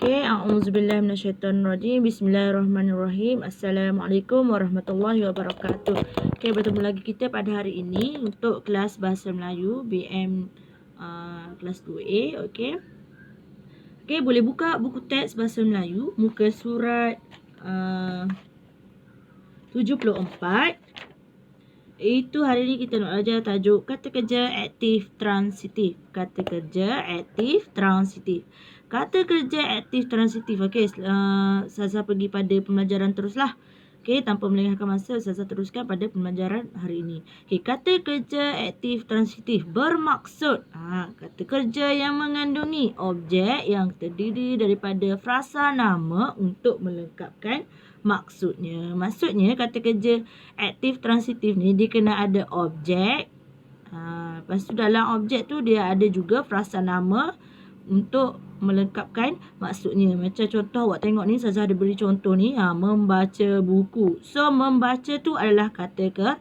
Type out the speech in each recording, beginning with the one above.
Okey, a'udzubillahi minasyaitonirrajim. Bismillahirrahmanirrahim. Assalamualaikum warahmatullahi wabarakatuh. Okey, bertemu lagi kita pada hari ini untuk kelas Bahasa Melayu BM kelas 2A. Okey. Okey, boleh buka buku teks Bahasa Melayu muka surat 74. Itu hari ni kita nak belajar tajuk kata kerja aktif transitif. Kata kerja aktif transitif. Kata kerja aktif transitif. Okey, Ustazah pergi pada pembelajaran teruslah. Okey, tanpa melengahkan masa, Ustazah teruskan pada pembelajaran hari ini. Okey, kata kerja aktif transitif bermaksud kata kerja yang mengandungi objek yang terdiri daripada frasa nama untuk melengkapkan maksudnya. Maksudnya kata kerja aktif transitif ni dia kena ada objek. Lepas tu dalam objek tu dia ada juga frasa nama untuk melengkapkan maksudnya. Macam contoh awak tengok ni, Ustazah ada beri contoh ni, membaca buku. So membaca tu adalah kata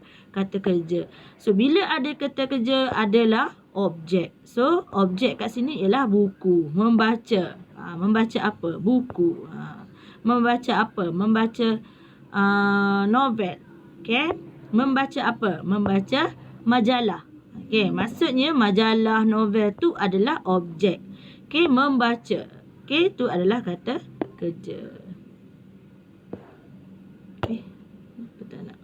kerja. So bila ada kata kerja adalah objek. So objek kat sini ialah buku. Membaca. Membaca apa? Buku. Membaca apa? Membaca novel. Okey. Membaca apa? Membaca majalah. Okey, maksudnya majalah, novel tu adalah objek. Okey, membaca. Okey, tu adalah kata kerja. Okey, apa tak nak?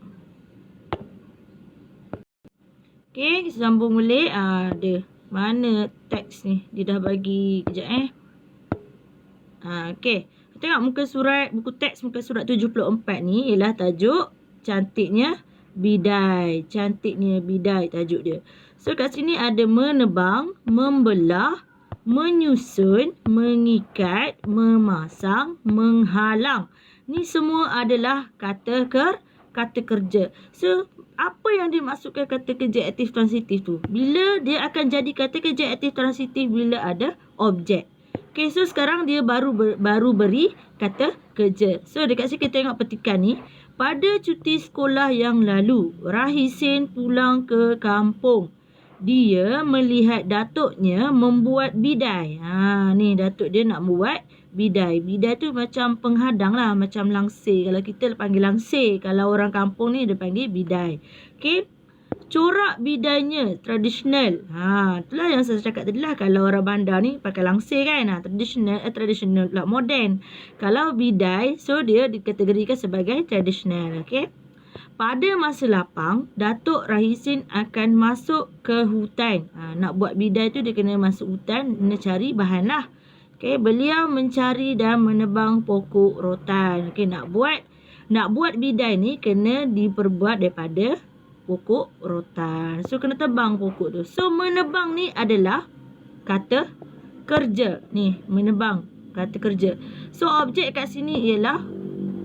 Okey, sambung balik. Ada. Mana teks ni? Dia dah bagi kejap okey. Tengok muka surat, buku teks muka surat 74 ni ialah tajuk cantiknya bidai. Cantiknya bidai tajuk dia. So kat sini ada menebang, membelah, menyusun, mengikat, memasang, menghalang. Ni semua adalah kata kerja. So apa yang dimaksudkan kata kerja aktif transitif tu? Bila dia akan jadi kata kerja aktif transitif bila ada objek. Okay, so sekarang dia baru beri kata kerja. So dekat sini kita tengok petikan ni. Pada cuti sekolah yang lalu, Rahisin pulang ke kampung. Dia melihat datuknya membuat bidai. Ni datuk dia nak buat bidai. Bidai tu macam penghadang lah. Macam langsir. Kalau kita panggil langsir. Kalau orang kampung ni dia panggil bidai. Okay. Corak bidainya tradisional. Itulah yang saya cakap tadi lah. Kalau orang bandar ni pakai langsir kan. Tradisional pula moden. Kalau bidai, so dia dikategorikan sebagai tradisional. Okay. Pada masa lapang, Datuk Rahisin akan masuk ke hutan. Nak buat bidai tu dia kena masuk hutan, kena cari bahan lah. Okay, beliau mencari dan menebang pokok rotan. Okay, nak buat bidai ni kena diperbuat daripada pokok rotan. So kena tebang pokok tu. So menebang ni adalah kata kerja. Ni menebang kata kerja. So objek kat sini ialah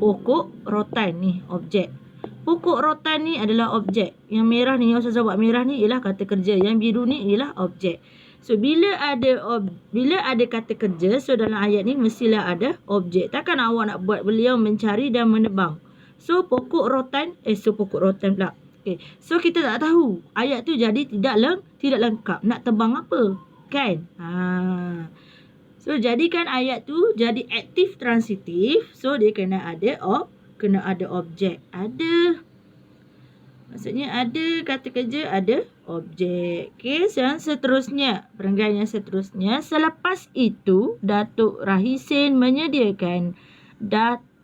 pokok rotan ni objek. Pokok rotan ni adalah objek. Yang merah ni, yang Ustazah buat merah ni ialah kata kerja. Yang biru ni ialah objek. So bila ada kata kerja, so dalam ayat ni mestilah ada objek. Takkan awak nak buat beliau mencari dan menebang. So pokok rotan pula. Okay. So kita tak tahu ayat tu jadi tidak lengkap. Nak tebang apa? Kan? So jadikan ayat tu jadi aktif transitif. So dia kena ada objek. Ada. Maksudnya ada kata kerja, ada objek. Okey, yang seterusnya. Perenggan yang seterusnya. Selepas itu, Datuk Rahisin menyediakan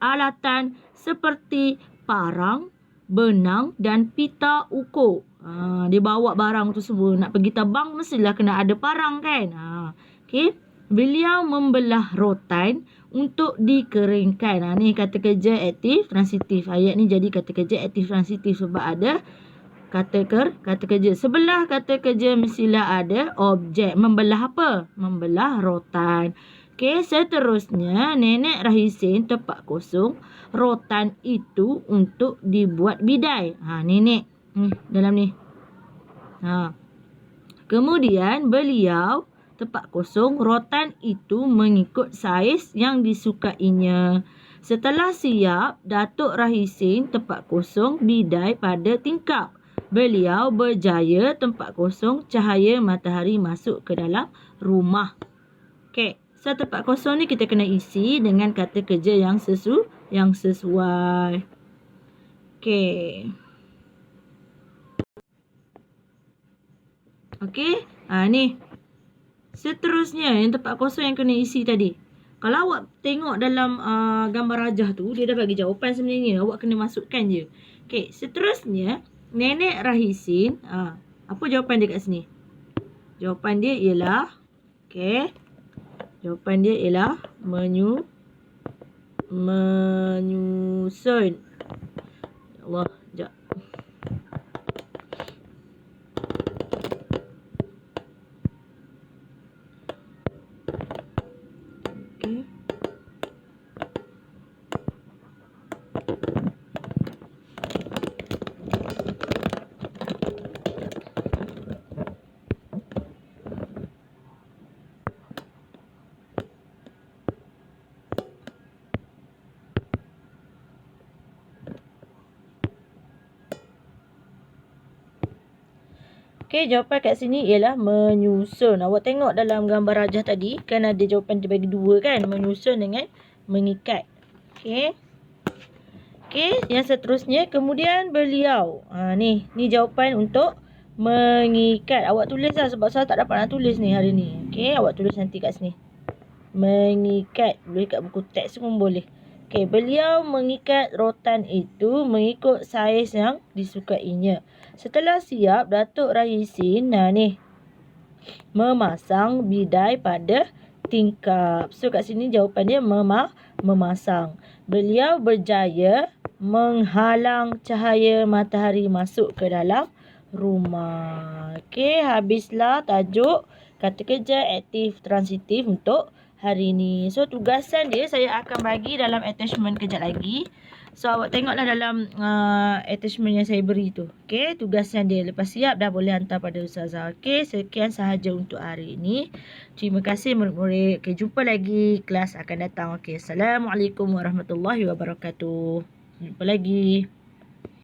alatan seperti parang, benang dan pita ukur. Dia bawa barang tu semua. Nak pergi tebang, mestilah kena ada parang kan. Okey. Beliau membelah rotan untuk dikeringkan. Ni kata kerja aktif transitif. Ayat ni jadi kata kerja aktif transitif sebab ada kata kerja. Sebelah kata kerja mestilah ada objek. Membelah apa? Membelah rotan. Okey, seterusnya Nenek Rahisin tempat kosong rotan itu untuk dibuat bidai. Nenek dalam ni. Kemudian beliau tempat kosong rotan itu mengikut saiz yang disukainya. Setelah siap, Datuk Rahisin tempat kosong bidai pada tingkap. Beliau berjaya tempat kosong cahaya matahari masuk ke dalam rumah. Okey, So, tempat kosong ni kita kena isi dengan kata kerja yang sesuai. Okey. Okey. Ni. Seterusnya, yang tempat kosong yang kena isi tadi. Kalau awak tengok dalam gambar rajah tu, dia dah bagi jawapan sebenarnya. Awak kena masukkan je. Okey, seterusnya, Nenek Rahisin. Apa jawapan dia kat sini? Jawapan dia ialah, okey. Jawapan dia ialah menyusun. Ya Allah, sekejap. Okey. Okey, jawapan kat sini ialah menyusun. Awak tengok dalam gambar rajah tadi, kan ada jawapan terbagi dua kan? Menyusun dengan mengikat. Okey. Okey, yang seterusnya, kemudian beliau. Ni jawapan untuk mengikat. Awak tulis lah sebab saya tak dapat nak tulis ni hari ni. Okey, awak tulis nanti kat sini. Mengikat. Boleh kat buku teks pun boleh. Okey, beliau mengikat rotan itu mengikut saiz yang disukainya. Setelah siap, Datuk Rahisin memasang bidai pada tingkap. So, kat sini jawapan dia memasang. Beliau berjaya menghalang cahaya matahari masuk ke dalam rumah. Okey, habislah tajuk kata kerja aktif transitif untuk hari ni. So, tugasan dia saya akan bagi dalam attachment kejap lagi. So, awak tengoklah dalam attachment yang saya beri tu. Okey, tugasan dia. Lepas siap dah boleh hantar pada Ustazah. Okey, sekian sahaja untuk hari ini. Terima kasih murid-murid. Okey, jumpa lagi kelas akan datang. Okey, Assalamualaikum warahmatullahi wabarakatuh. Jumpa lagi.